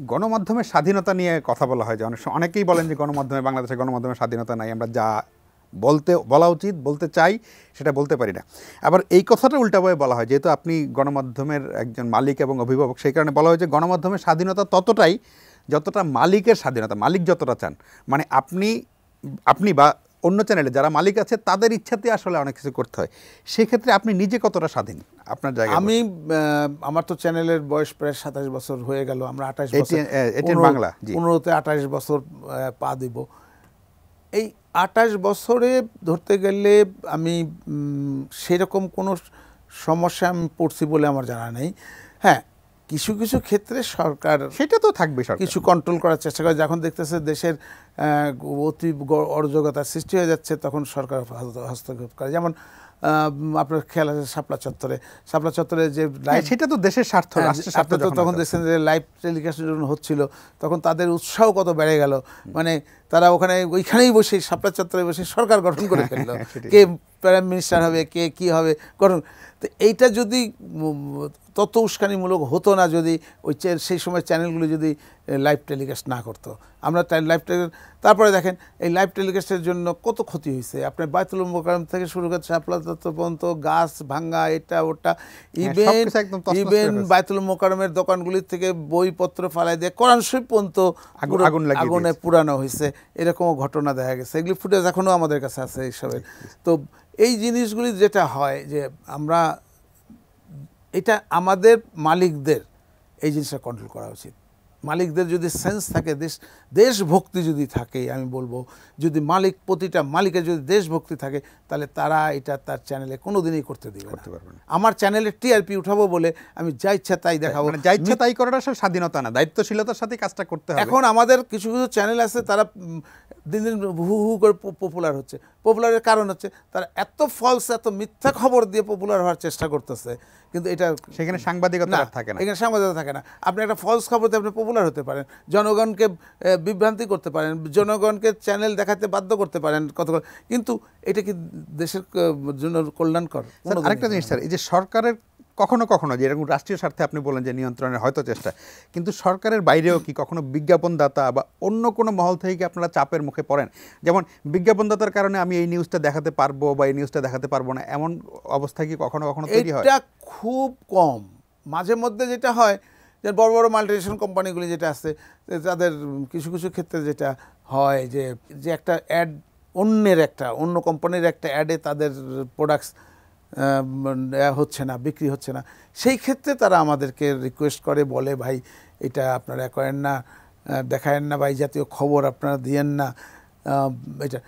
গণমাধ্যমের স্বাধীনতা নিয়ে কথা বলা হয় যে অনেকেই বলেন যে বাংলাদেশের গণমাধ্যমের স্বাধীনতা নাই, আমরা যা বলা উচিত বলতে চাই সেটা বলতে পারি না। আবার এই কথাটা উল্টাভাবে বলা হয়, যেহেতু আপনি গণমাধ্যমের একজন মালিক এবং অভিভাবক, সেই কারণে বলা হয় যে গণমাধ্যমের স্বাধীনতা ততটাই যতটা মালিকের স্বাধীনতা, মালিক যতটা চান। মানে আপনি বা অন্য চ্যানেলে যারা মালিক আছে তাদের ইচ্ছাতে আসলে অনেক কিছু করতে হয়। সেক্ষেত্রে আপনি নিজে কতটা স্বাধীন আপনার জায়গায়? আমার তো চ্যানেলের বয়স প্রায় 27 বছর হয়ে গেল। আমরা 28 বছর, বাংলা 15তে 28 বছর পা দিব। এই 28 বছরে ধরতে গেলে আমি সেরকম কোনো সমস্যা আমি পড়ছি বলে আমার জানা নেই। হ্যাঁ, কিছু কিছু ক্ষেত্রে সরকার সেটা তো থাকবে, কিছু কন্ট্রোল করার চেষ্টা করে। যখন দেখতেছে দেশের অতি অরাজকতার সৃষ্টি হয়ে যাচ্ছে, তখন সরকার হস্তক্ষেপ করে। যেমন আপনার খেয়াল আছে শাপলা চত্বরে যে লাইভ, সেটা তো দেশের স্বার্থ, রাষ্ট্রের স্বার্থ। তখন দেখছেন যে লাইভ টেলিকাস্টের জন্য হচ্ছিল, তখন তাদের উৎসাহ কত বেড়ে গেল। মানে তারা ওইখানেই বসে, শাপলা চত্বরে বসে সরকার গঠন করে ফেললো। কে প্রাইম মিনিস্টার হবে, কে কি হবে গঠন। তো এইটা যদি তত উস্কানিমূলক হতো না, যদি সেই সময় চ্যানেলগুলো যদি লাইভ টেলিকাস্ট না করতো। আমরা লাইভ টেলিকাস্ট, তারপরে দেখেন এই লাইভ টেলিকাস্টের জন্য কত ক্ষতি হয়েছে। আপনার বায়তুল মোকাররম থেকে শুরু করে শাপলা চত্বর পর্যন্ত গাছ ভাঙ্গা, এটা ওটা, ইভেন বায়তুল মোকাররমের দোকানগুলির থেকে বইপত্র ফালাই দিয়ে কোরআন শরীফ পর্যন্ত আগুনে পুরানো হয়েছে। এরকমও ঘটনা দেখা গেছে। এগুলি ফুটেজ এখনও আমাদের কাছে আছে এইসবের। তো এই জিনিসগুলি যেটা হয় যে এটা আমাদের মালিকদের এই জিনিসটা কন্ট্রোল করা উচিত। মালিকদের যদি সেন্স থাকে, দেশভক্তি যদি থাকে, আমি বলবো যদি প্রতিটা মালিকের যদি দেশভক্তি থাকে, তাহলে তারা এটা তার চ্যানেলে কোনোদিনই করতে পারবে না। আমার চ্যানেলে টিআরপি উঠাবো বলে আমি যা ইচ্ছা তাই দেখাবো, যা ইচ্ছা তাই করাটা স্বাধীনতা না, দায়িত্বশীলতার সাথে কাজটা করতে হবে। এখন আমাদের কিছু কিছু চ্যানেল আছে, তারা দিন দিন হু হু করে পপুলার হচ্ছে। পপুলারের কারণ হচ্ছে তারা এত ফলস, এত মিথ্যা খবর দিয়ে পপুলার হওয়ার চেষ্টা করতেছে, কিন্তু এটা সেখানে সাংবাদিকতা থাকে না। এখানে সাংবাদিকতা থাকে না। আপনি একটা ফলস খবর দিয়ে আপনি পপুলার হতে পারেন, জনগণকে বিভ্রান্তি করতে পারেন, জনগণকে চ্যানেল দেখাতে বাধ্য করতে পারেন কতক্ষণ, কিন্তু এটা কি দেশের জন্য কল্যাণকর? আরেকটা জিনিস স্যার, এই যে সরকারের কখনো কখনো যেরকম রাষ্ট্রীয় স্বার্থে আপনি বলেন যে নিয়ন্ত্রণের হয়তো চেষ্টা, কিন্তু সরকারের বাইরেও কি কখনো বিজ্ঞাপনদাতা বা অন্য কোনো মহল থেকে কি আপনারা চাপের মুখে পড়েন? যেমন বিজ্ঞাপনদাতার কারণে আমি এই নিউজটা দেখাতে পারবো বা এই নিউজটা দেখাতে পারবো না, এমন অবস্থা কি কখনো কখনো তৈরি হয়? এটা খুব কম। মাঝে মধ্যে যেটা হয় যে বড় বড় মাল্টিনেশনাল কোম্পানিগুলি যেটা আছে, তাদের কিছু কিছু ক্ষেত্রে যেটা হয় যে একটা অ্যাড, অন্য কোম্পানির একটা অ্যাডে তাদের প্রোডাক্টস হচ্ছে না, বিক্রি হচ্ছে না, সেই ক্ষেত্রে তারা আমাদেরকে রিকোয়েস্ট করে, বলে ভাই এটা আপনারা করেন না, দেখায়েন না, বা এই জাতীয় খবর আপনারা দিয়েন না। এটা